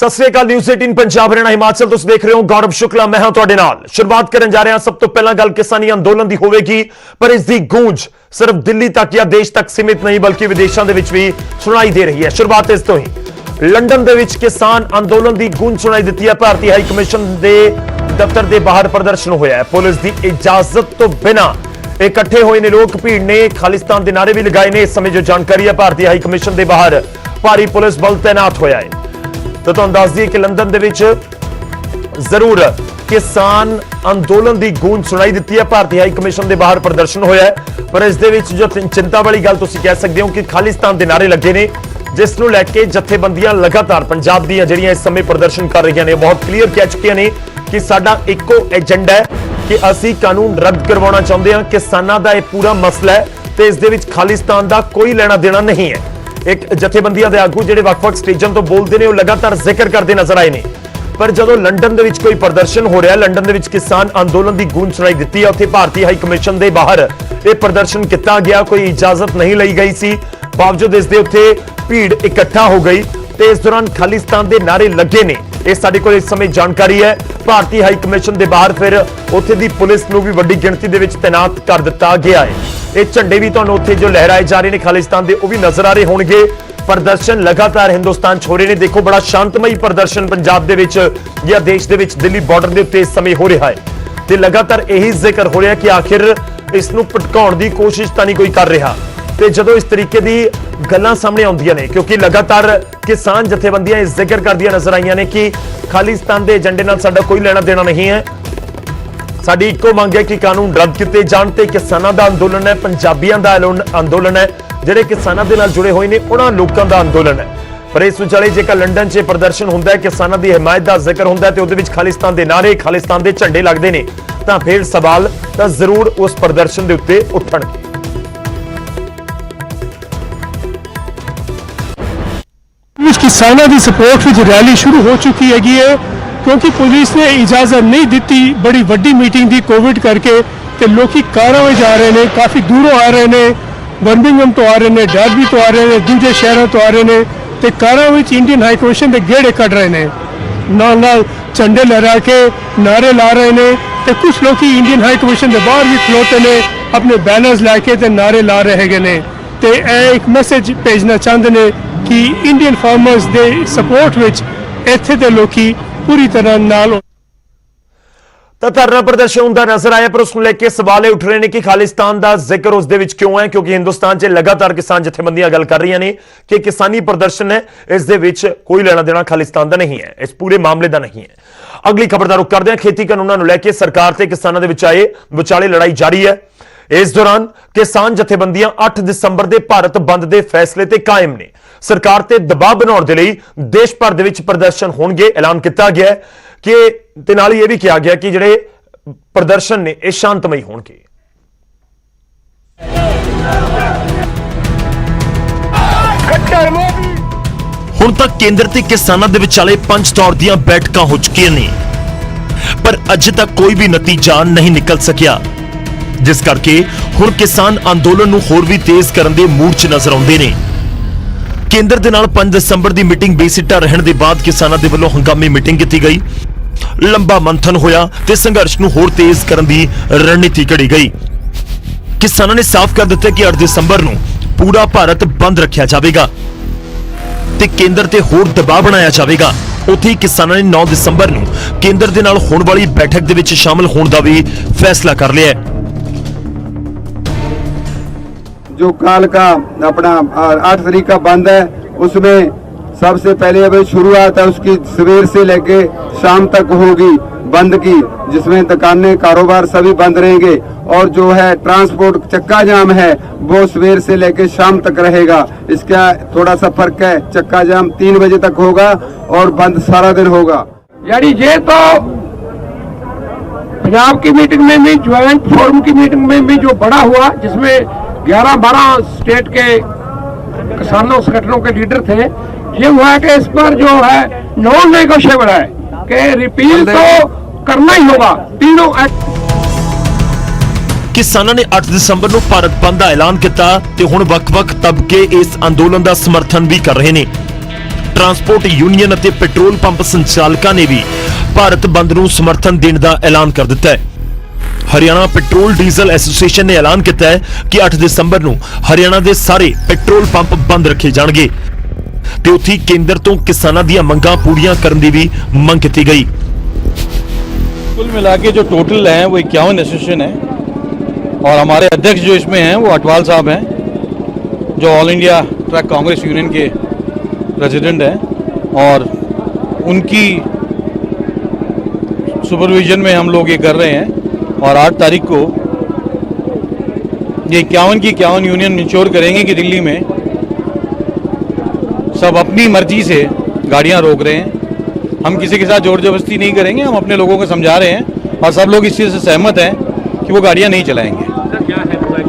सत श्री अकाल। न्यूज़ 18 पंजाब हरियाणा हिमाचल तुसीं देख रहे हो। गौरव शुक्ला मैं हां तुहाडे नाल। शुरुआत करन जा रहे हैं सब तो पहला गल किसानी अंदोलन दी होवेगी, पर इस दी गूंज सिर्फ दिल्ली तक या देश तक सीमित नहीं बल्कि विदेशों के विच भी सुनाई दे रही है। शुरुआत इस तो ही लंडन दे विच किसान अंदोलन दी गूंज सुनाई दी है। भारतीय हाई कमीशन दे दफ्तर दे बाहर प्रदर्शन होया है। पुलिस दी इजाजत तो बिना इकट्ठे होए ने लोग, भीड़ ने खालिस्तान के नारे भी लगाए ने। इस समय जो जानकारी है, भारतीय हाई कमीशन के बाहर भारी पुलिस बल तैनात होया है। तो तुहानूं दस दईए कि लंदन दे विच जरूर किसान अंदोलन की गूंज सुनाई दी है। भारतीय हाई कमीशन के बाहर प्रदर्शन होया है, पर इस दे विच जो चिंता वाली गल तुसीं कह सकते हो कि खालिस्तान के नारे लगे ने, जिस नूं लैके जथेबंदियां लगातार पंजाब दी जिहड़ियां इस समय प्रदर्शन कर रही ने, बहुत क्लीयर कह चुकियां ने कि साडा इक्को एजेंडा है कि असीं कानून रद्द करवाउणा चाहुंदे हां। किसानां दा इह पूरा मसला है ते इस दे विच खालिस्तान दा कोई लेना देना नहीं है। एक जथेबंदियां दे आगू जिहड़े वख-वख स्टेजां तो बोलदे ने, लगातार जिक्र करते नजर आए ने। पर जदों लंडन दे विच कोई प्रदर्शन हो रहा है, लंडन दे विच किसान अंदोलन की गूंज सुनाई दी है, उत्थे भारतीय हाई कमीशन के बाहर यह प्रदर्शन किया गया। कोई इजाजत नहीं ली गई सी, बावजूद इसके उत्थे भीड़ इकट्ठा हो गई ते इस दौरान खालिस्तान के नारे लगे ने। यह साडे कोल इस समय जानकारी है। भारतीय हाई कमीशन के बाहर फिर उत्थे दी पुलिस नूं भी वड्डी गिणती दे विच तैनात कर दिता गया है। ये झंडे भी तुहानूं उत्थे जो लहराए जा रहे हैं खालिस्तान के, वो भी नजर आ रहे होणगे। प्रदर्शन लगातार हिंदुस्तान छो रहे ने। देखो बड़ा शांतमई प्रदर्शन पंजाब दे विच या देश दे विच दिल्ली बॉर्डर के उत्ते इस समय हो रहा है ते लगातार यही जिक्र हो रहा कि आखिर इसनूं भटकाउण दी कोशिश तां नहीं कोई कर रहा। ते जदों इस तरीके दी गल्लां सामने आउंदियां ने, क्योंकि लगातार किसान जथेबंदियां इस जिक्र करदियां नजर आईयां ने कि खालिस्तान के एजेंडे नाल साडा कोई लेना देना नहीं है। साडी इक्को मंग है कि कानून रद्द किए जाण ते किसानां दा अंदोलन है, पंजाबियां दा अंदोलन है, ਜਿਹੜੇ किसानों के नाल जुड़े हुए हैं उन्हां लोकां दा अंदोलन है। पर इस विचाले जेकर लंडन च प्रदर्शन हुंदा है, किसानों की हिमायत का जिक्र हुंदा है ते उहदे विच खालिस्तान के नारे, खालिस्तान के झंडे लगदे ने, तां फिर सवाल तां जरूर उस प्रदर्शन के उत्ते उठणगे। किसानों की सपोर्ट विच रैली शुरू हो चुकी हैगी है, क्योंकि पुलिस ने इजाजत नहीं दी। बड़ी वड्डी मीटिंग थी कोविड करके, ते लोग कारां में जा रहे हैं, काफ़ी दूरों आ रहे हैं, बर्मिंघम तो आ रहे हैं, डर्बी तो आ रहे हैं, दूसरे शहरों तो आ रहे हैं, तो कारां में इंडियन हाई कमीशन के गेड़े कट रहे हैं, नाल झंडे लहरा के नारे ला रहे हैं। तो कुछ लोग इंडियन हाई कमीशन के बाहर भी खलोते हैं, अपने बैनर्स लैके ते नारे ला रहे हैं। तो एक मैसेज भेजना चाहते हैं कि इंडियन फार्मर्स के सपोर्ट विच इत्थे दे लोकी पूरी तरह नाल तो धरना प्रदर्शन होंदा नजर आया, पर उसको लेके सवाल उठ रहे हैं कि खालिस्तान का जिक्र उस दे विच क्यों है, क्योंकि हिंदुस्तान च लगातार किसान जथेबंदियां गल कर रही ने कि किसानी प्रदर्शन है, इस दे विच कोई लेना देना खालिस्तान का नहीं है, इस पूरे मामले का नहीं है। अगली खबर का रुख करते हैं। खेती कानूनों को लेकर सरकार ते किसानों के विचाले लड़ाई जारी है। इस दौरान किसान जथेबंदियां 8 दिसंबर के भारत बंद के फैसले ते कायम ने। सरकार ते दबाव बनाने के लिए देश भर दे विच प्रदर्शन होणगे, ऐलान किया गया है कि ते नाल यह भी कहा गया कि जिहड़े प्रदर्शन ने यह शांतमई होणगे। हुण तक केंद्र ते किसानां दे विचाले 5 दौर दीयां बैठकां हो चुकीआं ने, पर अजे तक कोई भी नतीजा नहीं निकल सकिया, जिस करके हुण किसान अंदोलन नूं होर भी तेज करन दे मूड च नजर आउंदे ने। केंद्र दे नाल 5 दिसंबर की मीटिंग बेसिट्टा रहण दे बाद किसानां दे वल्लों हंगामी मीटिंग की गई, लंबा मंथन होया ते संघर्ष नूं होर तेज करन दी रणनीति घड़ी गई। किसानां ने साफ कर दित्ता कि 8 दिसंबर नूं पूरा भारत बंद रखिया जावेगा ते केंद्र ते होर दबाव बनाया जावेगा। उत्थे ही किसानां ने 9 दिसंबर नूं केंद्र दे नाल होण वाली बैठक दे विच शामिल होण दा भी फैसला कर लिया है। जो काल का अपना 8 तारीख का बंद है, उसमें सबसे पहले अभी शुरुआत है उसकी सवेर से लेके शाम तक होगी बंद की, जिसमें दुकानें कारोबार सभी बंद रहेंगे, और जो है ट्रांसपोर्ट चक्का जाम है वो सवेर से लेके शाम तक रहेगा। इसका थोड़ा सा फर्क है, चक्का जाम 3 बजे तक होगा और बंद सारा दिन होगा। यानी ये तो पंजाब की मीटिंग में भी, ज्वाइंट फोरम की मीटिंग में भी जो बड़ा हुआ, जिसमें 11-12 स्टेट के किसानों संगठनों के लीडर थे, ये हुआ है कि इस पर जो है नॉन नेगोशिएबल है कि रिपील तो करना ही होगा तीनों एक्ट। किसानों ने 8 दिसंबर नूं भारत बंद का ऐलान किया ते हुण वख-वख तबके इस अंदोलन का समर्थन भी कर रहे हैं। ਟਰਾਂਸਪੋਰਟ ਯੂਨੀਅਨ ਅਤੇ ਪੈਟਰੋਲ ਪੰਪ ਸੰਚਾਲਕਾਂ ਨੇ ਵੀ ਭਾਰਤ ਬੰਦ ਨੂੰ ਸਮਰਥਨ ਦੇਣ ਦਾ ਐਲਾਨ ਕਰ ਦਿੱਤਾ ਹੈ। ਹਰਿਆਣਾ ਪੈਟਰੋਲ ਡੀਜ਼ਲ ਐਸੋਸੀਏਸ਼ਨ ਨੇ ਐਲਾਨ ਕੀਤਾ ਹੈ ਕਿ 8 ਦਸੰਬਰ ਨੂੰ ਹਰਿਆਣਾ ਦੇ ਸਾਰੇ ਪੈਟਰੋਲ ਪੰਪ ਬੰਦ ਰੱਖੇ ਜਾਣਗੇ ਤੇ ਉੱਥੇ ਕੇਂਦਰ ਤੋਂ ਕਿਸਾਨਾਂ ਦੀਆਂ ਮੰਗਾਂ ਪੂਰੀਆਂ ਕਰਨ ਦੀ ਵੀ ਮੰਗ ਕੀਤੀ ਗਈ। कुल मिला के जो टोटल हैं वो 51 एसोसिएशन है और हमारे अध्यक्ष जो इसमें हैं वो अटवाल साहब हैं, जो all India truck Congress union के प्रेसिडेंट हैं और उनकी सुपरविजन में हम लोग ये कर रहे हैं। और 8 तारीख को ये 51 की 51 यूनियन इंश्योर करेंगे कि दिल्ली में सब अपनी मर्जी से गाड़ियां रोक रहे हैं। हम किसी के साथ जोर जबरदस्ती नहीं करेंगे, हम अपने लोगों को समझा रहे हैं और सब लोग इस चीज़ से सहमत हैं कि वो गाड़ियां नहीं चलाएंगे।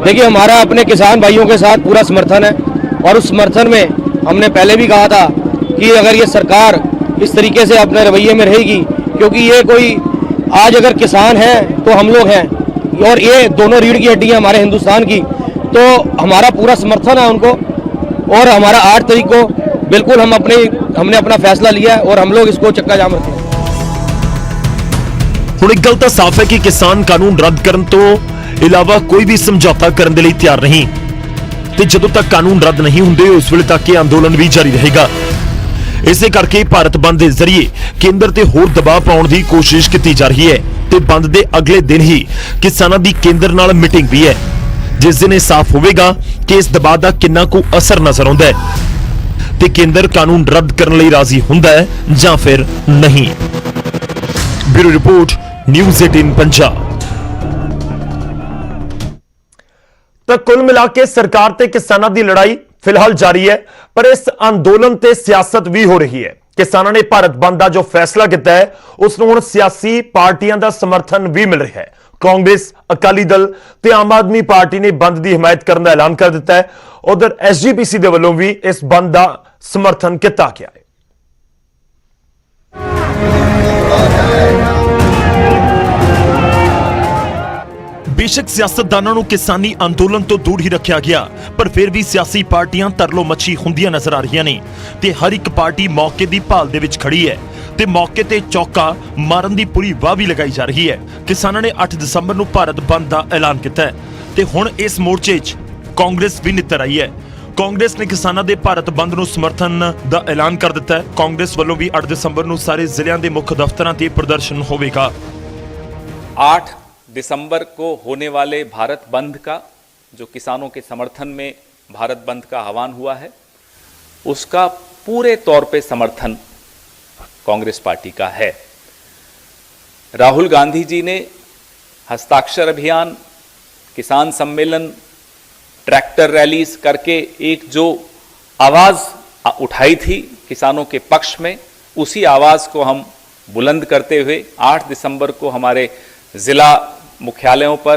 देखिए, हमारा अपने किसान भाइयों के साथ पूरा समर्थन है और उस समर्थन में हमने पहले भी कहा था कि अगर ये सरकार इस तरीके से अपने रवैये में रहेगी, क्योंकि ये कोई आज अगर किसान है तो हम लोग हैं और ये दोनों रीढ़ की हड्डी है हमारे हिंदुस्तान की, तो हमारा पूरा समर्थन है उनको। और हमारा 8 तारीख को बिल्कुल हमने अपना फैसला लिया है और हम लोग इसको चक्का जाम रखेंगे। ਹੁਣ ਇੱਕ ਗੱਲ ਤਾਂ ਸਾਫ਼ ਹੈ ਕਿ ਕਿਸਾਨ ਕਾਨੂੰਨ ਰੱਦ ਕਰਨ ਤੋਂ ਇਲਾਵਾ ਕੋਈ ਵੀ ਸਮਝੌਤਾ ਕਰਨ ਦੇ ਲਈ ਤਿਆਰ ਨਹੀਂ ਤੇ ਜਦੋਂ ਤੱਕ ਕਾਨੂੰਨ ਰੱਦ ਨਹੀਂ ਹੁੰਦੇ ਉਸ ਵੇਲੇ ਤੱਕ ਇਹ ਅੰਦੋਲਨ ਵੀ ਜਾਰੀ ਰਹੇਗਾ। ਇਸੇ ਕਰਕੇ ਭਾਰਤ ਬੰਦ ਦੇ ਜ਼ਰੀਏ ਕੇਂਦਰ ਤੇ ਹੋਰ ਦਬਾਅ ਪਾਉਣ ਦੀ ਕੋਸ਼ਿਸ਼ ਕੀਤੀ ਜਾ ਰਹੀ ਹੈ ਤੇ ਬੰਦ ਦੇ ਅਗਲੇ ਦਿਨ ਹੀ ਕਿਸਾਨਾਂ ਦੀ ਕੇਂਦਰ ਨਾਲ ਮੀਟਿੰਗ ਵੀ ਹੈ, ਜਿਸ ਦਿਨ ਇਹ ਸਾਫ਼ ਹੋਵੇਗਾ ਕਿ ਇਸ ਦਬਾਅ ਦਾ ਕਿੰਨਾ ਕੁ ਅਸਰ ਨਜ਼ਰ ਆਉਂਦਾ ਹੈ ਤੇ ਕੇਂਦਰ ਕਾਨੂੰਨ ਰੱਦ ਕਰਨ ਲਈ ਰਾਜ਼ੀ ਹੁੰਦਾ ਹੈ ਜਾਂ ਫਿਰ ਨਹੀਂ। Bureau report news 18 Punjab. ਤਾਂ ਕੁੱਲ ਮਿਲਾ ਕੇ ਸਰਕਾਰ ਤੇ ਕਿਸਾਨਾਂ ਦੀ ਲੜਾਈ ਫਿਲਹਾਲ ਜਾਰੀ ਹੈ, ਪਰ ਇਸ ਅੰਦੋਲਨ ਤੇ ਸਿਆਸਤ ਵੀ ਹੋ ਰਹੀ ਹੈ। ਕਿਸਾਨਾਂ ਨੇ ਭਾਰਤ ਬੰਦ ਦਾ ਜੋ ਫੈਸਲਾ ਕੀਤਾ ਹੈ ਉਸ ਨੂੰ ਹੁਣ ਸਿਆਸੀ ਪਾਰਟੀਆਂ ਦਾ ਸਮਰਥਨ ਵੀ ਮਿਲ ਰਿਹਾ ਹੈ। ਕਾਂਗਰਸ, ਅਕਾਲੀ ਦਲ ਤੇ ਆਮ ਆਦਮੀ ਪਾਰਟੀ ਨੇ ਬੰਦ ਦੀ ਹਮਾਇਤ ਕਰਨ ਦਾ ਐਲਾਨ ਕਰ ਦਿੱਤਾ ਹੈ। ਉਧਰ ਐਸਜੀਪੀਸੀ ਦੇ ਵੱਲੋਂ ਵੀ ਇਸ ਬੰਦ ਦਾ ਸਮਰਥਨ ਕੀਤਾ ਗਿਆ ਹੈ। बेशक सियासतदानों ਨੂੰ ਕਿਸਾਨੀ ਅੰਦੋਲਨ ਤੋਂ ਦੂਰ ਹੀ ਰੱਖਿਆ ਗਿਆ, ਪਰ ਫਿਰ ਵੀ ਸਿਆਸੀ ਪਾਰਟੀਆਂ ਤਰਲੋ ਮੱਛੀ ਹੁੰਦੀਆਂ ਨਜ਼ਰ ਆ ਰਹੀਆਂ ਨੇ ਤੇ ਹਰ ਇੱਕ ਪਾਰਟੀ ਮੌਕੇ ਦੀ ਭਾਲ ਦੇ ਵਿੱਚ ਖੜੀ ਹੈ ਤੇ ਮੌਕੇ ਤੇ ਚੌਕਾ ਮਾਰਨ ਦੀ ਪੂਰੀ ਵਾਹ ਵੀ ਲਗਾਈ ਜਾ ਰਹੀ ਹੈ। ਕਿਸਾਨਾਂ ਨੇ 8 ਦਸੰਬਰ ਨੂੰ ਭਾਰਤ ਬੰਦ ਦਾ ਐਲਾਨ ਕੀਤਾ ਹੈ ਤੇ ਹੁਣ ਇਸ ਮੋਰਚੇ 'ਚ ਕਾਂਗਰਸ ਵੀ ਨਿੱਤਰ ਆਈ ਹੈ। ਕਾਂਗਰਸ ਨੇ ਕਿਸਾਨਾਂ ਦੇ ਭਾਰਤ ਬੰਦ ਨੂੰ ਸਮਰਥਨ ਦਾ ਐਲਾਨ ਕਰ ਦਿੱਤਾ ਹੈ। ਕਾਂਗਰਸ ਵੱਲੋਂ ਵੀ 8 ਦਸੰਬਰ ਨੂੰ ਸਾਰੇ ਜ਼ਿਲ੍ਹਿਆਂ ਦੇ ਮੁੱਖ ਦਫ਼ਤਰਾਂ ਤੇ ਪ੍ਰਦਰਸ਼ਨ ਹੋਵੇਗਾ। 8 दिसंबर को होने वाले भारत बंद का, जो किसानों के समर्थन में भारत बंद का आह्वान हुआ है, उसका पूरे तौर पे समर्थन कांग्रेस पार्टी का है। राहुल गांधी जी ने हस्ताक्षर अभियान, किसान सम्मेलन, ट्रैक्टर रैलीज करके एक जो आवाज़ उठाई थी किसानों के पक्ष में, उसी आवाज़ को हम बुलंद करते हुए 8 दिसंबर को हमारे ज़िला मुख्यालयों पर,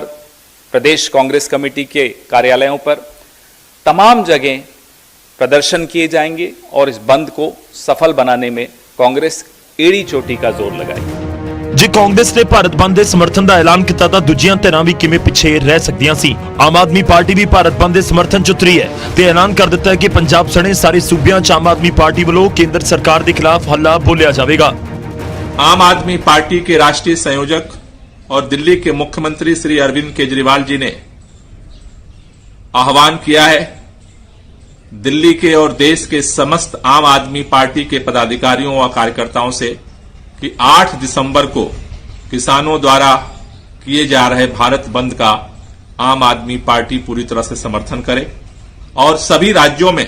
प्रदेश कांग्रेस कमेटी के कार्यालयों पर, तमाम जगह प्रदर्शन किए जाएंगे और इस बंद को सफल बनाने में कांग्रेस एड़ी चोटी का जोर लगाएगी। ਜੇ ਕਾਂਗਰਸ ਨੇ ਭਾਰਤ ਬੰਦ ਦੇ ਸਮਰਥਨ ਦਾ ਐਲਾਨ ਕੀਤਾ ਤਾਂ ਦੂਜੀਆਂ ਧਿਰਾਂ ਵੀ ਕਿਵੇਂ ਪਿੱਛੇ ਰਹਿ ਸਕਦੀਆਂ ਸੀ। ਆਮ ਆਦਮੀ ਪਾਰਟੀ ਵੀ ਭਾਰਤ ਬੰਦ ਦੇ ਸਮਰਥਨ 'ਚ ਉਤਰੀ ਹੈ ਤੇ ਐਲਾਨ ਕਰ ਦਿੱਤਾ ਹੈ ਕਿ ਪੰਜਾਬ ਸਣੇ ਸਾਰੇ ਸੂਬਿਆਂ 'ਚ ਆਮ ਆਦਮੀ ਪਾਰਟੀ ਵੱਲੋਂ ਕੇਂਦਰ ਸਰਕਾਰ ਦੇ ਖਿਲਾਫ ਹੱਲਾ ਬੋਲਿਆ ਜਾਵੇਗਾ। आम आदमी पार्टी के राष्ट्रीय संयोजक और दिल्ली के मुख्यमंत्री श्री अरविंद केजरीवाल जी ने आह्वान किया है दिल्ली के और देश के समस्त आम आदमी पार्टी के पदाधिकारियों व कार्यकर्ताओं से कि 8 दिसंबर को किसानों द्वारा किए जा रहे भारत बंद का आम आदमी पार्टी पूरी तरह से समर्थन करे और सभी राज्यों में,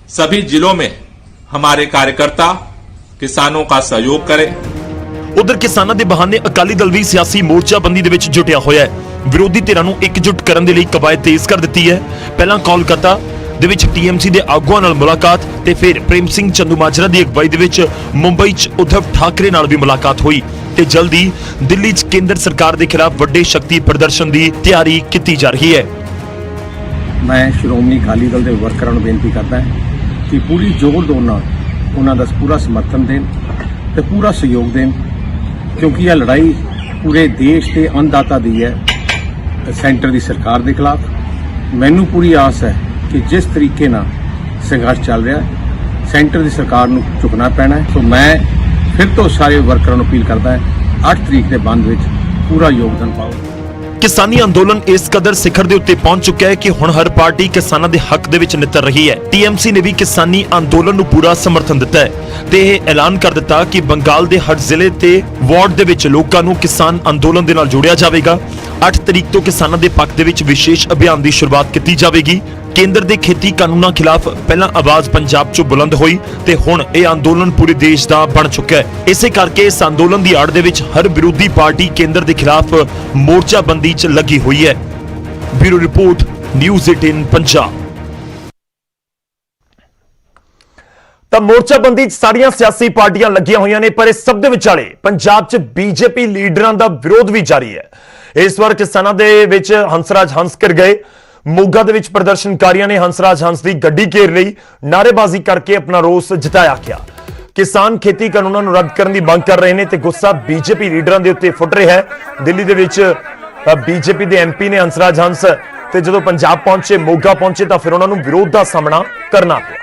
सभी जिलों में हमारे कार्यकर्ता किसानों का सहयोग करें। ਉਧਰ ਕਿਸਾਨਾਂ ਦੇ ਬਹਾਨੇ ਅਕਾਲੀ ਦਲ ਵੀ ਸਿਆਸੀ ਮੋਰਚਾਬੰਦੀ ਦੇ ਵਿੱਚ ਜੁਟਿਆ ਹੋਇਆ ਹੈ। ਵਿਰੋਧੀ ਧਿਰਾਂ ਨੂੰ ਇਕਜੁੱਟ ਕਰਨ ਦੇ ਲਈ ਕਵਾਇਦ ਤੇਜ਼ ਕਰ ਦਿੱਤੀ ਹੈ। ਪਹਿਲਾਂ ਕੋਲਕਾਤਾ ਦੇ ਵਿੱਚ ਟੀਐਮਸੀ ਦੇ ਆਗੂਆਂ ਨਾਲ ਮੁਲਾਕਾਤ ਤੇ ਫਿਰ ਪ੍ਰੇਮ ਸਿੰਘ ਚੰਦੂਮਾਜਰਾ ਦੀ ਅਗਵਾਈ ਦੇ ਵਿੱਚ ਮੁੰਬਈ 'ਚ ਉਧਵ ਠਾਕਰੇ ਨਾਲ ਵੀ ਮੁਲਾਕਾਤ ਹੋਈ ਤੇ ਜਲਦੀ ਦਿੱਲੀ 'ਚ ਕੇਂਦਰ ਸਰਕਾਰ ਦੇ ਖਿਲਾਫ ਵੱਡੇ ਸ਼ਕਤੀ ਪ੍ਰਦਰਸ਼ਨ ਦੀ ਤਿਆਰੀ ਕੀਤੀ ਜਾ ਰਹੀ ਹੈ। मैं श्रोमणी अकाली दल के वर्करां ਨੂੰ ਬੇਨਤੀ ਕਰਦਾ ਹਾਂ ਕਿ ਪੂਰੀ ਜ਼ੋਰ ਦੋ ਨਾਲ ਉਹਨਾਂ ਦਾ ਪੂਰਾ ਸਮਰਥਨ ਦੇਣ ਤੇ ਪੂਰਾ ਸਹਿਯੋਗ ਦੇਣ, ਕਿਉਂਕਿ ਇਹ ਲੜਾਈ ਪੂਰੇ ਦੇਸ਼ ਦੇ ਅੰਨਦਾਤਾ ਦੀ ਹੈ, ਸੈਂਟਰ ਦੀ ਸਰਕਾਰ ਦੇ ਖਿਲਾਫ। ਮੈਨੂੰ ਪੂਰੀ ਆਸ ਹੈ ਕਿ ਜਿਸ ਤਰੀਕੇ ਨਾਲ ਸੰਘਰਸ਼ ਚੱਲ ਰਿਹਾ ਸੈਂਟਰ ਦੀ ਸਰਕਾਰ ਨੂੰ ਝੁਕਣਾ ਪੈਣਾ ਹੈ। ਸੋ ਮੈਂ ਫਿਰ ਤੋਂ ਸਾਰੇ ਵਰਕਰਾਂ ਨੂੰ ਅਪੀਲ ਕਰਦਾ ਹਾਂ 8 ਤਰੀਕ ਦੇ ਬੰਦ ਵਿੱਚ ਪੂਰਾ ਯੋਗਦਾਨ ਪਾਓ। ਕਿਸਾਨੀ ਅੰਦੋਲਨ ਇਸ ਕਦਰ ਸਿਖਰ ਦੇ ਉੱਤੇ ਪਹੁੰਚ ਚੁੱਕਾ ਹੈ ਕਿ ਹੁਣ ਹਰ ਪਾਰਟੀ ਕਿਸਾਨਾਂ ਦੇ ਹੱਕ ਦੇ ਵਿੱਚ ਨਿੱਤਰ ਰਹੀ ਹੈ। TMC ਨੇ ਵੀ ਕਿਸਾਨੀ ਅੰਦੋਲਨ ਨੂੰ ਪੂਰਾ ਸਮਰਥਨ ਦਿੱਤਾ ਹੈ ਤੇ ਇਹ ਐਲਾਨ ਕਰ ਦਿੱਤਾ ਕਿ ਬੰਗਾਲ ਦੇ ਹਰ ਜ਼ਿਲ੍ਹੇ ਤੇ ਵਾਰਡ ਦੇ ਵਿੱਚ ਲੋਕਾਂ ਨੂੰ ਕਿਸਾਨ ਅੰਦੋਲਨ ਦੇ ਨਾਲ ਜੋੜਿਆ ਜਾਵੇਗਾ। 8 ਤਰੀਕ ਤੋਂ ਕਿਸਾਨਾਂ ਦੇ ਪੱਖ ਦੇ ਵਿੱਚ ਵਿਸ਼ੇਸ਼ ਅਭਿਆਨ ਦੀ ਸ਼ੁਰੂਆਤ ਕੀਤੀ ਜਾਵੇਗੀ। ਕੇਂਦਰ ਦੇ ਖੇਤੀ ਕਾਨੂੰਨਾਂ ਖਿਲਾਫ ਪਹਿਲਾਂ ਆਵਾਜ਼ ਪੰਜਾਬ 'ਚੋਂ ਬੁਲੰਦ ਹੋਈ ਤੇ ਹੁਣ ਇਹ ਅੰਦੋਲਨ ਪੂਰੇ ਦੇਸ਼ ਦਾ ਬਣ ਚੁੱਕਾ ਹੈ। ਇਸੇ ਕਰਕੇ ਇਸ ਅੰਦੋਲਨ ਦੀ ਆੜ ਦੇ ਵਿੱਚ ਹਰ ਵਿਰੋਧੀ ਪਾਰਟੀ ਕੇਂਦਰ ਦੇ ਖਿਲਾਫ ਮੋਰਚਾਬੰਦੀ 'ਚ ਲੱਗੀ ਹੋਈ ਹੈ। Bureau report, news 18 Punjab. ਤਾਂ ਮੋਰਚਾਬੰਦੀ 'ਚ ਸਾਰੀਆਂ ਸਿਆਸੀ ਪਾਰਟੀਆਂ ਲੱਗੀਆਂ ਹੋਈਆਂ ਨੇ, ਪਰ ਇਸ ਸਭ ਦੇ ਵਿਚਾਲੇ ਪੰਜਾਬ 'ਚ BJP ਲੀਡਰਾਂ ਦਾ ਵਿਰੋਧ ਵੀ ਜਾਰੀ ਹੈ। ਇਸ ਵਾਰ ਕਿਸਾਨਾਂ ਦੇ ਵਿੱਚ ਹੰਸਰਾਜ ਹੰਸ ਕਰ ਗਏ। ਮੋਗਾ ਦੇ ਵਿੱਚ ਪ੍ਰਦਰਸ਼ਨਕਾਰੀਆਂ ਨੇ ਹੰਸਰਾਜ ਹੰਸ ਦੀ ਗੱਡੀ ਘੇਰ ਲਈ, ਨਾਅਰੇਬਾਜ਼ੀ ਕਰਕੇ ਆਪਣਾ ਰੋਸ ਜਤਾਇਆ ਗਿਆ। ਕਿਸਾਨ ਖੇਤੀ ਕਾਨੂੰਨਾਂ ਨੂੰ ਰੱਦ ਕਰਨ ਦੀ ਮੰਗ ਕਰ ਰਹੇ ਨੇ ਤੇ ਗੁੱਸਾ BJP ਲੀਡਰਾਂ ਦੇ ਉੱਤੇ ਫੁੱਟ ਰਿਹਾ ਹੈ। ਦਿੱਲੀ ਦੇ ਵਿੱਚ BJP ਦੇ MP ਨੇ ਹੰਸਰਾਜ ਹੰਸ ਤੇ ਜਦੋਂ ਪੰਜਾਬ ਪਹੁੰਚੇ, ਮੋਗਾ ਪਹੁੰਚੇ ਤਾਂ ਫਿਰ ਉਹਨਾਂ ਨੂੰ ਵਿਰੋਧ ਦਾ ਸਾਹਮਣਾ ਕਰਨਾ ਪਿਆ।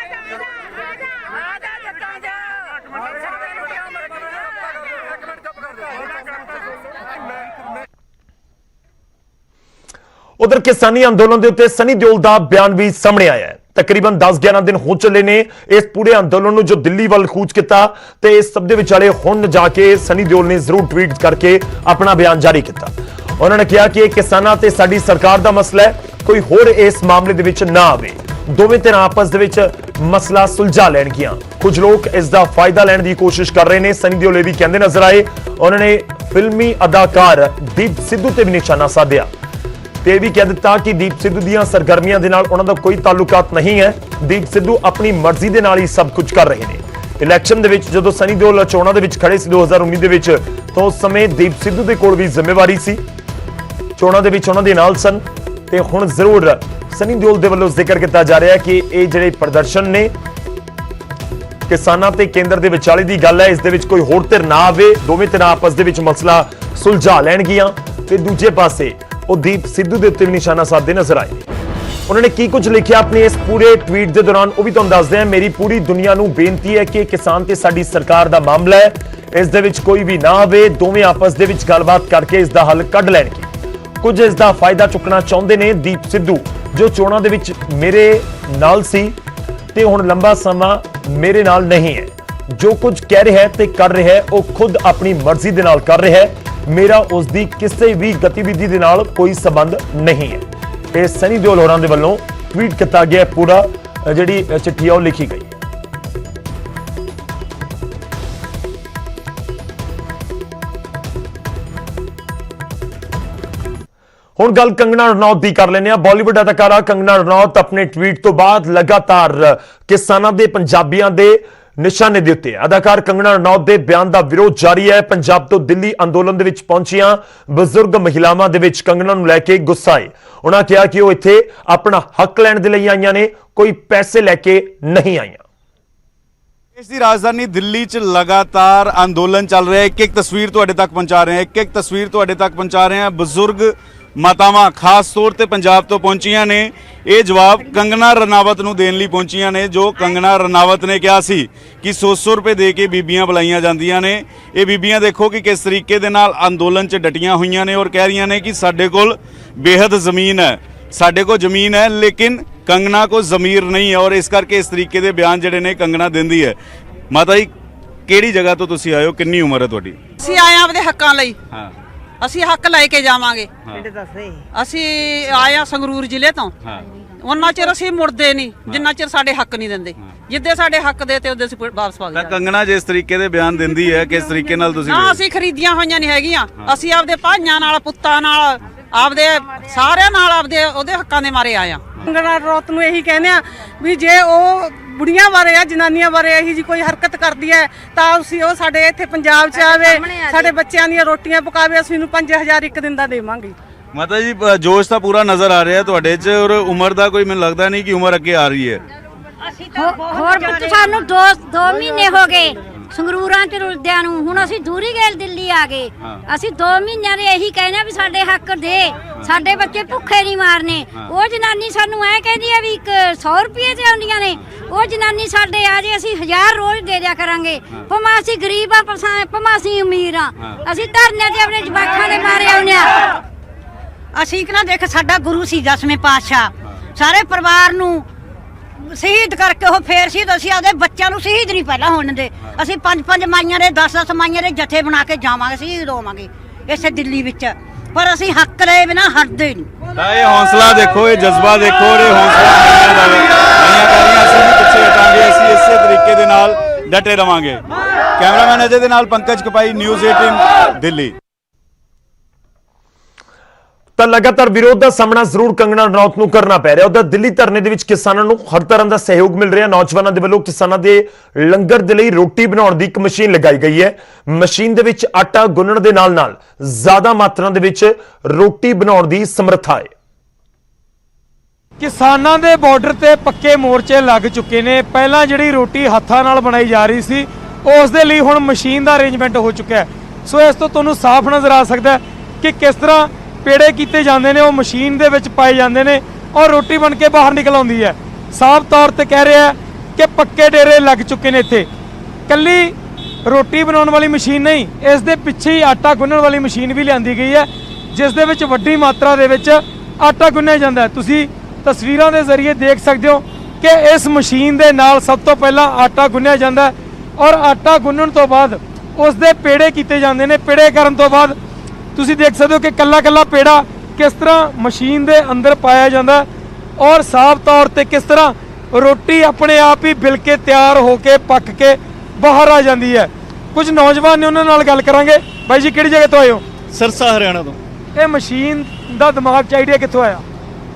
उधर किसानी अंदोलन के उत्ते सनी देओल का बयान भी सामने आया है। तकरीबन 10-11 दिन हो चले ने इस पूरे अंदोलन नूं जो दिल्ली वाल कूच किया ते इस सब दे विचाले हुण जाके सनी देओल ने जरूर ट्वीट करके अपना बयान जारी किया। उन्होंने कहा कि किसानां ते साडी सरकार दा मसला है, कोई होर इस मामले दे विच ना आवे। दोवें धिरां आपस दे विच मसला सुलझा लैणगीआं। कुछ लोग इसका फायदा लैण की कोशिश कर रहे हैं। सनी देओल भी कहंदे नजर आए। उन्होंने फिल्मी अदाकार दीप सिद्धू ते भी निशाना साधिया ते भी कह दिता कि दीप सिद्धू दीयां सरगर्मियां दे नाल उन्हां दा कोई ताल्लुकात नहीं है। दीप सिद्धू अपनी मर्जी दे नाल ही सब कुछ कर रहे हैं। इलैक्शन दे विच जदों सनी देओल चोणां दे विच खड़े सी 2019 दे विच तो उस समय दीप सिद्धू दे कोल भी जिम्मेवारी सी, चोणां दे विच उन्हां दे नाल सन ते हुण जरूर सनी देओल दे वल्लों जिक्र किया जा रहा है कि ये जिहड़े प्रदर्शन ने किसानां ते केंद्र दे विचाले दी गल है, इस दे विच कोई होर धिर ना आवे। दोवें धिरां आपस दे विच मसला सुलझा लैणगीआं ते दूजे पासे ਉਹ ਦੀਪ ਸਿੱਧੂ ਦੇ ਉੱਤੇ ਵੀ ਨਿਸ਼ਾਨਾ ਸਾਧਦੇ ਨਜ਼ਰ ਆਏ। ਉਹਨਾਂ ਨੇ ਕੀ ਕੁਝ ਲਿਖਿਆ ਆਪਣੇ ਇਸ ਪੂਰੇ ਟਵੀਟ ਦੇ ਦੌਰਾਨ ਉਹ ਵੀ ਤੁਹਾਨੂੰ ਦੱਸਦੇ ਹਾਂ। ਮੇਰੀ ਪੂਰੀ ਦੁਨੀਆ ਨੂੰ ਬੇਨਤੀ ਹੈ ਕਿ ਕਿਸਾਨ ਤੇ ਸਾਡੀ ਸਰਕਾਰ ਦਾ ਮਾਮਲਾ ਹੈ, ਇਸ ਦੇ ਵਿੱਚ ਕੋਈ ਵੀ ਨਾ ਆਵੇ। ਦੋਵੇਂ ਆਪਸ ਦੇ ਵਿੱਚ ਗੱਲਬਾਤ ਕਰਕੇ ਇਸ ਦਾ ਹੱਲ ਕੱਢ ਲੈਣਗੇ। ਕੁਝ ਇਸ ਦਾ ਫਾਇਦਾ ਚੁੱਕਣਾ ਚਾਹੁੰਦੇ ਨੇ ਦੀਪ ਸਿੱਧੂ, ਜੋ ਚੋਣਾਂ ਦੇ ਵਿੱਚ ਮੇਰੇ ਨਾਲ ਸੀ ਤੇ ਹੁਣ ਲੰਬਾ ਸਮਾਂ ਮੇਰੇ ਨਾਲ ਨਹੀਂ ਹੈ। ਜੋ ਕੁਝ ਕਹਿ ਰਿਹਾ ਹੈ ਤੇ ਕਰ ਰਿਹਾ ਹੈ ਉਹ ਖੁਦ ਆਪਣੀ ਮਰਜ਼ੀ ਦੇ ਨਾਲ ਕਰ ਰਿਹਾ ਹੈ। मेरा उसकी किसी भी गतिविधि के नाल कोई संबंध नहीं है। ये सनी देओल होरां दे वल्लों ट्वीट किया गया पूरा जिहड़ी चिट्ठी है लिखी गई। हुण गल कंगना रनौत की कर लैंदे हां। बॉलीवुड अदाकारा कंगना रनौत अपने ट्वीट तो बाद लगातार किसानां दे पंजाबियां दे निशाने दे उत्ते अदाकार कंगना रनौत दे बयान दा विरोध जारी है। पंजाब तो दिल्ली अंदोलन दे विच पहुंचियां बजुर्ग महिलावां दे विच कंगना नूं लैके गुस्सा है। उन्हां कहा कि वो इत्थे अपना हक लैण दे लई आईयां ने, कोई पैसे लैके नहीं आईयां। देश की राजधानी दिल्ली च लगातार अंदोलन चल रहा है। एक एक तस्वीर तुहाडे तक पहुंचा रहे हैं, एक एक तस्वीर तुहाडे तक पहुंचा रहे हैं। बजुर्ग मातावां खास तौर ते पंजाब तो पहुंचियां ने। ये जवाब कंगना रनावत नूं देण लई पहुंचियां ने, जो कंगना रनावत ने कहा सी कि 100 रुपए दे के बीबियां बुलाईयां जांदियां ने। ये बीबियां देखो कि किस तरीके दे नाल अंदोलन च डटियां हुईयां ने और कह रही ने कि साडे कोल बेहद ज़मीन है, साडे को ज़मीन है लेकिन कंगना को ज़मीर नहीं है। और इस करके इस तरीके के बयान जिहड़े ने कंगना दिंदी है। माता जी किहड़ी जगह तो तुसीं आए हो, किन्नी उम्र है तुहाडी? ਅਸੀਂ ਆਏ ਆਪਦੇ ਹੱਕਾਂ ਲਈ। हाँ ਅਸੀਂ ਹੱਕ ਲੈ ਕੇ ਜਾਵਾਂਗੇ। हाँ ਅਸੀਂ ਆਏ ਆ ਸੰਗਰੂਰ ਜ਼ਿਲ੍ਹੇ ਤੋਂ। हाँ ਉਹਨਾਂ ਚਿਰ ਅਸੀਂ ਮੁੜਦੇ ਨਹੀਂ ਜਿੰਨਾ ਚਿਰ ਸਾਡੇ ਹੱਕ ਨਹੀਂ ਦਿੰਦੇ। ਜਿੱਦੇ ਸਾਡੇ ਹੱਕ ਦੇ ਤੇ ਉਹਦੇ ਅਸੀਂ ਵਾਪਸ ਪਾ ਤਾਂ ਗਏ। ਕੰਗਣਾ ਜਿਸ ਤਰੀਕੇ ਦੇ ਬਿਆਨ ਦਿੰਦੀ ਹੈ, ਕਿਸ ਤਰੀਕੇ ਨਾਲ ਤੁਸੀਂ ਨਾ ਅਸੀਂ ਖਰੀਦੀਆਂ ਹੋਈਆਂ ਨਹੀਂ ਹੈਗੀਆਂ। ਅਸੀਂ ਆਪਦੇ ਭਾਈਆਂ ਨਾਲ, ਪੁੱਤਾਂ ਨਾਲ, ਆਪਦੇ ਸਾਰਿਆਂ ਨਾਲ ਆਪਦੇ ਉਹਦੇ ਹੱਕਾਂ ਦੇ ਮਾਰੇ ਆਏ ਆ। ਕੰਗਣਾ ਰਨੌਤ ਨੂੰ ਇਹੀ ਕਹਿੰਦੇ ਆ ਵੀ ਜੇ ਉਹ ਬੁੜੀਆਂ ਬਾਰੇ ਆ, ਜਨਾਨੀਆਂ ਬਾਰੇ ਇਹੀ ਜੀ ਕੋਈ ਹਰਕਤ ਕਰਦੀ ਹੈ ਤਾਂ ਅਸੀਂ ਉਹ ਸਾਡੇ ਇੱਥੇ ਪੰਜਾਬ 'ਚ ਆਵੇ, ਸਾਡੇ ਬੱਚਿਆਂ ਦੀਆਂ ਰੋਟੀਆਂ ਪਕਾਵੇ, ਅਸੀਂ ਨੂੰ 5000 ਇੱਕ ਦਿਨ ਦਾ ਦੇਵਾਂਗੇ। ਮਾਤਾ ਜੀ ਜੋਸ਼ ਤਾਂ ਪੂਰਾ ਨਜ਼ਰ ਆ ਰਿਹਾ ਤੁਹਾਡੇ 'ਚ ਔਰ ਉਮਰ ਦਾ ਕੋਈ ਮੈਨੂੰ ਲੱਗਦਾ ਨਹੀਂ ਕਿ ਉਮਰ ਅੱਗੇ ਆ ਰਹੀ ਹੈ। ਹੋਰ ਪੁੱਤ ਸਾਨੂੰ 2 ਮਹੀਨੇ ਹੋ ਗਏ ਸੰਗਰੂਰਾਂ ਚ ਰੁਲਦਿਆਂ ਨੂੰ। ਹੁਣ ਅਸੀਂ ਦੂਰੀ ਗਏ ਦਿੱਲੀ ਆ ਗਏ। ਅਸੀਂ 2 ਮਹੀਨਿਆਂ ਦੇ ਇਹੀ ਕਹਿੰਦੇ ਵੀ ਸਾਡੇ ਹੱਕ ਦੇ, ਸਾਡੇ ਬੱਚੇ ਭੁੱਖੇ ਨਹੀਂ ਮਾਰਨੇ। ਉਹ ਜਨਾਨੀ ਸਾਨੂੰ ਐ ਕਹਿੰਦੀ ਆ ਵੀ 100 ਰੁਪਏ ਤੇ ਆਉਂਦੀਆਂ ਨੇ, ਉਹ ਜਨਾਨੀ ਸਾਡੇ ਆ ਜੇ ਅਸੀਂ 1000 ਰੋਜ਼ ਦੇ ਦਿਆ ਕਰਾਂਗੇ। ਭਾਵੇਂ ਅਸੀਂ ਗਰੀਬ ਆ ਭਾਵੇਂ ਅਸੀਂ ਅਮੀਰ ਆ, ਅਸੀਂ ਧਰਨੇ ਤੇ ਆਪਣੇ ਜਵਾਕਾਂ ਦੇ ਮਾਰੇ ਆਉਨੇ ਆ। ਅਸੀਂ ਕਿ ਨਾ ਦੇਖ ਸਾਡਾ ਗੁਰੂ ਸੀ 10ਵੇਂ ਪਾਤਸ਼ਾਹ, ਸਾਰੇ ਪਰਿਵਾਰ ਨੂੰ ਸ਼ਹੀਦ ਕਰਕੇ ਉਹ ਫੇਰ ਸ਼ਹੀਦ, ਅਸੀਂ ਆਪਦੇ ਬੱਚਿਆਂ ਨੂੰ ਸ਼ਹੀਦ ਨਹੀਂ ਪਹਿਲਾਂ ਹੋਣ ਦੇ। ਅਸੀਂ 5-5 ਮਾਈਆਂ ਦੇ 10-10 ਮਾਈਆਂ ਦੇ ਜਥੇ ਬਣਾ ਕੇ ਜਾਵਾਂਗੇ, ਸ਼ਹੀਦ ਹੋਵਾਂਗੇ ਇਸੇ ਦਿੱਲੀ ਵਿੱਚ, ਪਰ ਅਸੀਂ ਹੱਕ ਲਏ ਬਿਨਾਂ ਹਟਦੇ ਨਹੀਂ। ਤਾਂ ਇਹ ਹੌਸਲਾ ਦੇਖੋ, ਇਹ ਜਜ਼ਬਾ ਦੇਖੋ, ਇਹ ਹੌਸਲਾ ਨਈਆਂ ਦਾ ਨਈਆਂ ਕਰੀਆਂ, ਅਸੀਂ ਵੀ ਪਿੱਛੇ ਹਟਾਂਗੇ, ਅਸੀਂ ਇਸੇ ਤਰੀਕੇ ਦੇ ਨਾਲ ਡਟੇ ਰਵਾਂਗੇ। ਕੈਮਰਾਮੈਨ ਅਜੇ ਦੇ ਨਾਲ ਪੰਕਜ ਕਪਾਈ, ਨਿਊਜ਼ 18 ਦਿੱਲੀ। ਤਾਂ ਲਗਾਤਾਰ ਵਿਰੋਧ ਦਾ ਸਾਹਮਣਾ ਜ਼ਰੂਰ ਕੰਗਨਾ ਰਣੌਤ ਨੂੰ ਕਰਨਾ ਪੈ ਰਿਹਾ। ਉਹਦਾ ਦਿੱਲੀ ਧਰਨੇ ਦੇ ਵਿੱਚ ਕਿਸਾਨਾਂ ਨੂੰ ਹਰ ਤਰ੍ਹਾਂ ਦਾ ਸਹਿਯੋਗ ਮਿਲ ਰਿਹਾ। ਨੌਜਵਾਨਾਂ ਦੇ ਵੱਲੋਂ ਕਿਸਾਨਾਂ ਦੇ ਲੰਗਰ ਦੇ ਲਈ ਰੋਟੀ ਬਣਾਉਣ ਦੀ ਇੱਕ ਮਸ਼ੀਨ ਲਗਾਈ ਗਈ ਹੈ। ਮਸ਼ੀਨ ਦੇ ਵਿੱਚ ਆਟਾ ਗੁੰਨਣ ਦੇ ਨਾਲ ਜ਼ਿਆਦਾ ਮਾਤਰਾ ਦੇ ਵਿੱਚ ਰੋਟੀ ਬਣਾਉਣ ਦੀ ਸਮਰੱਥਾ ਹੈ। ਕਿਸਾਨਾਂ ਦੇ ਬਾਰਡਰ ਤੇ ਪੱਕੇ ਮੋਰਚੇ ਲੱਗ ਚੁੱਕੇ ਨੇ। ਪਹਿਲਾਂ ਜਿਹੜੀ ਰੋਟੀ ਹੱਥਾਂ ਨਾਲ ਬਣਾਈ ਜਾ ਰਹੀ ਸੀ, ਉਸ ਦੇ ਲਈ ਹੁਣ ਮਸ਼ੀਨ ਦਾ ਅਰੇਂਜਮੈਂਟ ਹੋ ਚੁੱਕਿਆ ਹੈ। ਸੋ ਇਸ ਤੋਂ ਤੁਹਾਨੂੰ ਸਾਫ਼ ਨਜ਼ਰ ਆ ਸਕਦਾ ਹੈ ਕਿ ਕਿਸ ਤਰ੍ਹਾਂ ਪੇੜੇ ਕੀਤੇ ਜਾਂਦੇ ਨੇ, ਉਹ ਮਸ਼ੀਨ ਦੇ ਵਿੱਚ ਪਾਏ ਜਾਂਦੇ ਨੇ ਔਰ ਰੋਟੀ ਬਣ ਕੇ ਬਾਹਰ ਨਿਕਲ ਆਉਂਦੀ ਹੈ। ਸਾਫ਼ ਤੌਰ ਤੇ ਕਹਿ ਰਿਹਾ ਕਿ ਪੱਕੇ ਡੇਰੇ ਲੱਗ ਚੁੱਕੇ ਨੇ ਇੱਥੇ। ਕੱਲੀ ਰੋਟੀ ਬਣਾਉਣ ਵਾਲੀ ਮਸ਼ੀਨ ਨਹੀਂ, ਇਸ ਦੇ ਪਿੱਛੇ ਹੀ ਆਟਾ ਗੁੰਨਣ ਵਾਲੀ ਮਸ਼ੀਨ ਵੀ ਲਿਆਂਦੀ ਗਈ ਹੈ, ਜਿਸ ਦੇ ਵਿੱਚ ਵੱਡੀ ਮਾਤਰਾ ਦੇ ਵਿੱਚ ਆਟਾ ਗੁੰਨਿਆ ਜਾਂਦਾ ਹੈ। ਤੁਸੀਂ ਤਸਵੀਰਾਂ ਦੇ ਜ਼ਰੀਏ ਦੇਖ ਸਕਦੇ ਹੋ ਕਿ ਇਸ ਮਸ਼ੀਨ ਦੇ ਨਾਲ ਸਭ ਤੋਂ ਪਹਿਲਾਂ ਆਟਾ ਗੁੰਨਿਆ ਜਾਂਦਾ ਹੈ ਔਰ ਆਟਾ ਗੁੰਨਣ ਤੋਂ ਬਾਅਦ ਉਸ ਦੇ ਪੇੜੇ ਕੀਤੇ ਜਾਂਦੇ ਨੇ। ਪੇੜੇ ਕਰਨ ਤੋਂ ਬਾਅਦ ਤੁਸੀਂ ਦੇਖ ਸਕਦੇ ਹੋ ਕਿ ਕੱਲਾ ਪੇੜਾ ਕਿਸ ਤਰ੍ਹਾਂ ਮਸ਼ੀਨ ਦੇ ਅੰਦਰ ਪਾਇਆ ਜਾਂਦਾ ਔਰ ਸਾਫ਼ ਤੌਰ ਤੇ ਕਿਸ ਤਰ੍ਹਾਂ ਰੋਟੀ ਆਪਣੇ ਆਪ ਹੀ ਬਿਲ ਕੇ ਤਿਆਰ ਹੋ ਕੇ ਪੱਕ ਕੇ ਬਾਹਰ ਆ ਜਾਂਦੀ ਹੈ। ਕੁਝ ਨੌਜਵਾਨ ਨੇ, ਉਹਨਾਂ ਨਾਲ ਗੱਲ ਕਰਾਂਗੇ। ਬਾਈ ਜੀ, ਕਿਹੜੀ ਜਗ੍ਹਾ ਤੋਂ ਆਏ ਹੋ? ਸਿਰਸਾ, ਹਰਿਆਣਾ ਤੋਂ। ਇਹ ਮਸ਼ੀਨ ਦਾ ਦਿਮਾਗ 'ਚ ਆਈਡੀਆ ਕਿੱਥੋਂ ਆਇਆ?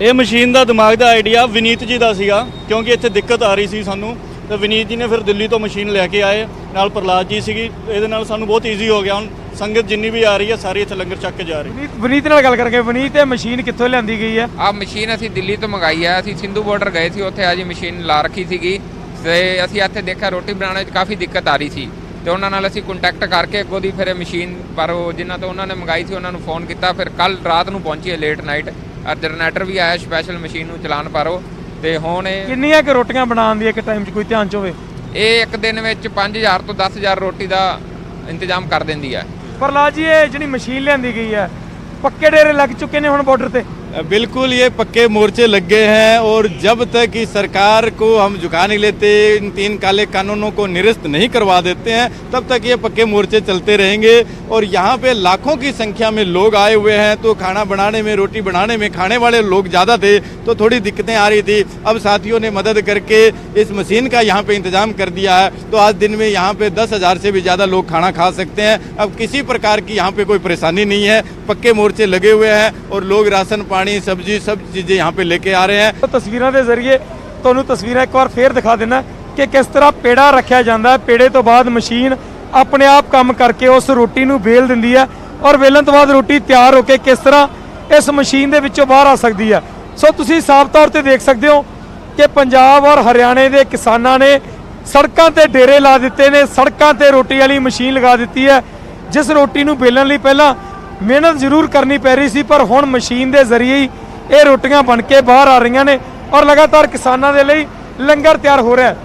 ਇਹ ਮਸ਼ੀਨ ਦਾ ਦਿਮਾਗ ਦਾ ਆਈਡੀਆ ਵਿਨੀਤ ਜੀ ਦਾ ਸੀਗਾ, ਕਿਉਂਕਿ ਇੱਥੇ ਦਿੱਕਤ ਆ ਰਹੀ ਸੀ ਸਾਨੂੰ, ਤਾਂ ਵਿਨੀਤ ਜੀ ਨੇ ਫਿਰ ਦਿੱਲੀ ਤੋਂ ਮਸ਼ੀਨ ਲੈ ਕੇ ਆਏ, ਨਾਲ ਪ੍ਰਲਾਦ ਜੀ ਸੀਗੀ। ਇਹਦੇ ਨਾਲ ਸਾਨੂੰ ਬਹੁਤ ਈਜ਼ੀ ਹੋ ਗਿਆ। ਹੁਣ ਸੰਗਤ ਜਿੰਨੀ ਵੀ ਆ ਰਹੀ ਹੈ ਸਾਰੀ ਇੱਥੇ ਲੰਗਰ ਚੱਕ ਕੇ ਜਾ ਰਹੀ ਹੈ। ਵਿਨੀਤ ਨਾਲ ਗੱਲ ਕਰਾਂਗੇ। ਵਿਨੀਤ, ਇਹ ਮਸ਼ੀਨ ਕਿੱਥੋਂ ਲਿਆਂਦੀ ਗਈ ਹੈ? ਆਹ ਮਸ਼ੀਨ ਅਸੀਂ ਦਿੱਲੀ ਤੋਂ ਮੰਗਾਈ ਹੈ। ਅਸੀਂ ਸਿੰਧੂ ਬਾਰਡਰ ਗਏ ਸੀ, ਉੱਥੇ ਅੱਜ ਮਸ਼ੀਨ ਲਾ ਰੱਖੀ ਸੀਗੀ ਤੇ ਅਸੀਂ ਇੱਥੇ ਦੇਖਿਆ ਰੋਟੀ ਬਣਾਉਣ ਵਿੱਚ ਕਾਫੀ ਦਿੱਕਤ ਆ ਰਹੀ ਸੀ ਤੇ ਉਹਨਾਂ ਨਾਲ ਅਸੀਂ ਕੰਟੈਕਟ ਕਰਕੇ ਅੱਗੋਂ ਦੀ ਫਿਰ ਮਸ਼ੀਨ ਪਰ ਉਹ ਜਿਨ੍ਹਾਂ ਤੋਂ ਉਹਨਾਂ ਨੇ ਮੰਗਾਈ ਸੀ ਉਹਨਾਂ ਨੂੰ ਫੋਨ ਕੀਤਾ। ਫਿਰ ਕੱਲ ਰਾਤ ਨੂੰ ਪਹੁੰਚੀ ਹੈ, ਲੇਟ ਨਾਈਟ। ਔਰ ਜਨਰੇਟਰ ਵੀ ਆਇਆ ਸਪੈਸ਼ਲ ਮਸ਼ੀਨ ਨੂੰ ਚਲਾਉਣ ਪਾਰੋ। ਤੇ ਹੁਣ ਇਹ ਕਿੰਨੀਆਂ ਕਿ ਰੋਟੀਆਂ ਬਣਾਉਣ ਦੀ ਇੱਕ ਟਾਈਮ 'ਚ ਕੋਈ ਧਿਆਨ 'ਚ ਹੋਵੇ? ਇਹ ਇੱਕ ਦਿਨ ਵਿੱਚ 5000 ਤੋਂ 10000 ਰੋਟੀ ਦਾ ਇੰਤਜ਼ਾਮ ਕਰ ਦਿੰਦੀ ਹੈ। ਪ੍ਰਲਾਦ ਜੀ, ਇਹ ਜਿਹੜੀ ਮਸ਼ੀਨ ਲਿਆਂਦੀ गई है, पक्के डेरे लग चुके हैं हुण बॉर्डर पे? बिल्कुल, ये पक्के मोर्चे लग गए हैं और जब तक कि सरकार को हम झुका नहीं लेते, इन 3 काले कानूनों को निरस्त नहीं करवा देते हैं, तब तक ये पक्के मोर्चे चलते रहेंगे। और यहाँ पे लाखों की संख्या में लोग आए हुए हैं, तो खाना बनाने में, रोटी बनाने में खाने वाले लोग ज़्यादा थे, तो थोड़ी दिक्कतें आ रही थी। अब साथियों ने मदद करके इस मशीन का यहाँ पे इंतजाम कर दिया है, तो आज दिन में यहाँ पे 10,000 से भी ज़्यादा लोग खाना खा सकते हैं। अब किसी प्रकार की यहाँ पे कोई परेशानी नहीं है। पक्के मोर्चे लगे हुए हैं और लोग राशन पानी सब्जी सब चीजें यहाँ पे लेके आ रहे हैं। तो तस्वीरों के जरिए ਤੁਹਾਨੂੰ ਤਸਵੀਰਾਂ ਇੱਕ ਵਾਰ ਫੇਰ ਦਿਖਾ ਦੇਣਾ ਕਿ ਕਿਸ ਤਰ੍ਹਾਂ ਪੇੜਾ ਰੱਖਿਆ ਜਾਂਦਾ ਹੈ। ਪੇੜੇ ਤੋਂ ਬਾਅਦ ਮਸ਼ੀਨ ਆਪਣੇ ਆਪ ਕੰਮ ਕਰਕੇ ਉਸ ਰੋਟੀ ਨੂੰ ਵੇਲ ਦਿੰਦੀ ਹੈ ਔਰ ਵੇਲਣ ਤੋਂ ਬਾਅਦ ਰੋਟੀ ਤਿਆਰ ਹੋ ਕੇ ਕਿਸ ਤਰ੍ਹਾਂ ਇਸ ਮਸ਼ੀਨ ਦੇ ਵਿੱਚੋਂ ਬਾਹਰ ਆ ਸਕਦੀ ਹੈ। ਸੋ ਤੁਸੀਂ ਸਾਫ਼ ਤੌਰ ਤੇ ਦੇਖ ਸਕਦੇ ਹੋ ਕਿ ਪੰਜਾਬ ਔਰ ਹਰਿਆਣੇ ਦੇ ਕਿਸਾਨਾਂ ਨੇ ਸੜਕਾਂ ਤੇ ਡੇਰੇ ਲਾ ਦਿੱਤੇ ਨੇ, ਸੜਕਾਂ ਤੇ ਰੋਟੀ ਵਾਲੀ ਮਸ਼ੀਨ ਲਗਾ ਦਿੱਤੀ ਹੈ, ਜਿਸ ਰੋਟੀ ਨੂੰ ਵੇਲਣ ਲਈ ਪਹਿਲਾਂ ਮਿਹਨਤ ਜ਼ਰੂਰ ਕਰਨੀ ਪੈ ਰਹੀ ਸੀ, ਪਰ ਹੁਣ ਮਸ਼ੀਨ ਦੇ ਜ਼ਰੀਏ ਹੀ ਇਹ ਰੋਟੀਆਂ ਬਣ ਕੇ ਬਾਹਰ ਆ ਰਹੀਆਂ ਨੇ ਔਰ ਲਗਾਤਾਰ ਕਿਸਾਨਾਂ ਦੇ ਲਈ ਲੰਗਰ ਤਿਆਰ ਹੋ ਰਿਹਾ ਹੈ।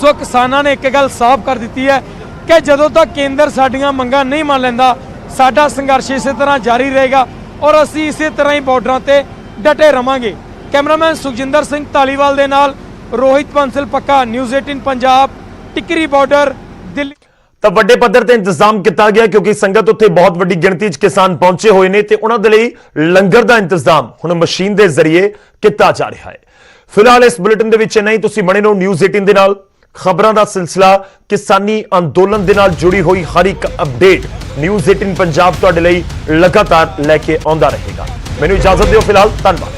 ਸੋ ਕਿਸਾਨਾਂ ਨੇ ਇੱਕ ਗੱਲ ਸਾਫ਼ ਕਰ ਦਿੱਤੀ ਹੈ ਕਿ ਜਦੋਂ ਤੱਕ ਕੇਂਦਰ ਸਾਡੀਆਂ ਮੰਗਾਂ ਨਹੀਂ ਮੰਨ ਲੈਂਦਾ, ਸਾਡਾ ਸੰਘਰਸ਼ ਇਸੇ ਤਰ੍ਹਾਂ ਜਾਰੀ ਰਹੇਗਾ ਔਰ ਅਸੀਂ ਇਸੇ ਤਰ੍ਹਾਂ ਹੀ ਬਾਰਡਰਾਂ ਤੇ ਡਟੇ ਰਵਾਂਗੇ। ਕੈਮਰਾਮੈਨ ਸੁਖਜਿੰਦਰ ਸਿੰਘ ਧਾਲੀਵਾਲ ਦੇ ਨਾਲ ਰੋਹਿਤ ਬੰਸਲ ਪੱਕਾ, ਨਿਊਜ਼ 18 ਪੰਜਾਬ, ਟਿਕਰੀ ਬਾਰਡਰ, ਦਿੱਲੀ। ਤਾਂ ਵੱਡੇ ਪੱਧਰ ਤੇ ਇੰਤਜ਼ਾਮ ਕੀਤਾ ਗਿਆ ਕਿਉਂਕਿ ਸੰਗਤ ਉੱਥੇ ਬਹੁਤ ਵੱਡੀ ਗਿਣਤੀ 'ਚ ਕਿਸਾਨ ਪਹੁੰਚੇ ਹੋਏ ਨੇ ਤੇ ਉਹਨਾਂ ਦੇ ਲਈ ਲੰਗਰ ਦਾ ਇੰਤਜ਼ਾਮ ਹੁਣ ਮਸ਼ੀਨ ਦੇ ਜ਼ਰੀਏ ਕੀਤਾ ਜਾ ਰਿਹਾ ਹੈ। ਫਿਲਹਾਲ ਇਸ ਬੁਲੇਟਿਨ ਦੇ ਵਿੱਚ ਨਹੀਂ, ਤੁਸੀਂ ਬਣੇ ਰਹੋ ਨਿਊਜ਼ 18 ਦੇ ਨਾਲ। ਖਬਰਾਂ ਦਾ ਸਿਲਸਿਲਾ, ਕਿਸਾਨੀ ਅੰਦੋਲਨ ਦੇ ਨਾਲ ਜੁੜੀ ਹੋਈ ਹਰ ਇੱਕ ਅਪਡੇਟ ਨਿਊਜ਼ 18 ਪੰਜਾਬ ਤੁਹਾਡੇ ਲਈ ਲਗਾਤਾਰ ਲੈ ਕੇ ਆਉਂਦਾ ਰਹੇਗਾ। ਮੈਨੂੰ ਇਜਾਜ਼ਤ ਦਿਓ ਫਿਲਹਾਲ, ਧੰਨਵਾਦ।